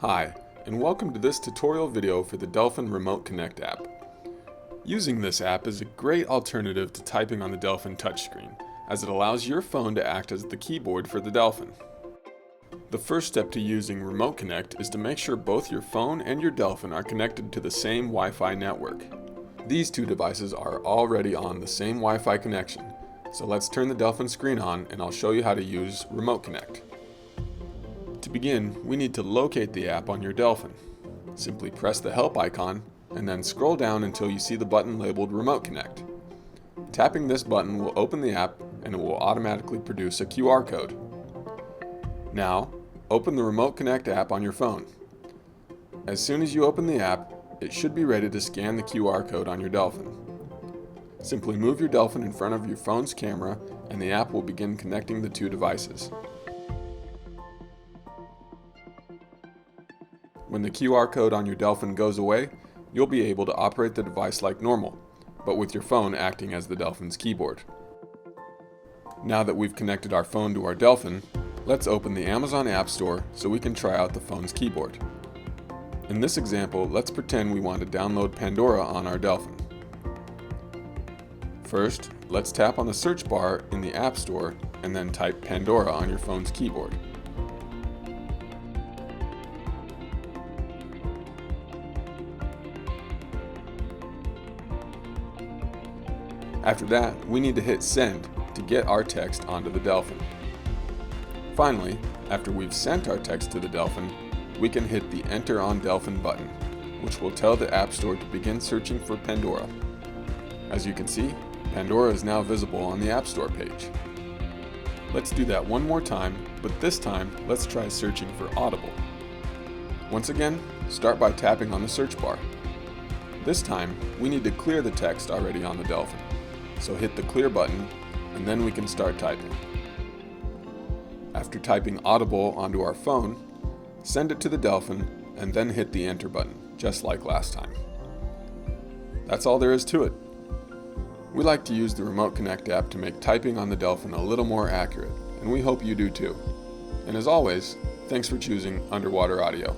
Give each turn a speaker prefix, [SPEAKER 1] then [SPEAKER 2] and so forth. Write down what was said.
[SPEAKER 1] Hi, and welcome to this tutorial video for the Delphin Remote Connect app. Using this app is a great alternative to typing on the Delphin touchscreen, as it allows your phone to act as the keyboard for the Delphin. The first step to using Remote Connect is to make sure both your phone and your Delphin are connected to the same Wi-Fi network. These two devices are already on the same Wi-Fi connection, so let's turn the Delphin screen on and I'll show you how to use Remote Connect. To begin, we need to locate the app on your Delphin. Simply press the help icon and then scroll down until you see the button labeled Remote Connect. Tapping this button will open the app and it will automatically produce a QR code. Now, open the Remote Connect app on your phone. As soon as you open the app, it should be ready to scan the QR code on your Delphin. Simply move your Delphin in front of your phone's camera and the app will begin connecting the two devices. When the QR code on your Delphin goes away, you'll be able to operate the device like normal, but with your phone acting as the Delphin's keyboard. Now that we've connected our phone to our Delphin, let's open the Amazon App Store so we can try out the phone's keyboard. In this example, let's pretend we want to download Pandora on our Delphin. First, let's tap on the search bar in the App Store and then type Pandora on your phone's keyboard. After that, we need to hit send to get our text onto the Delphin. Finally, after we've sent our text to the Delphin, we can hit the Enter on Delphin button, which will tell the App Store to begin searching for Pandora. As you can see, Pandora is now visible on the App Store page. Let's do that one more time, but this time, let's try searching for Audible. Once again, start by tapping on the search bar. This time, we need to clear the text already on the Delphin. So hit the clear button, and then we can start typing. After typing Audible onto our phone, send it to the Delphin, and then hit the enter button, just like last time. That's all there is to it. We like to use the Remote Connect app to make typing on the Delphin a little more accurate, and we hope you do too. And as always, thanks for choosing Underwater Audio.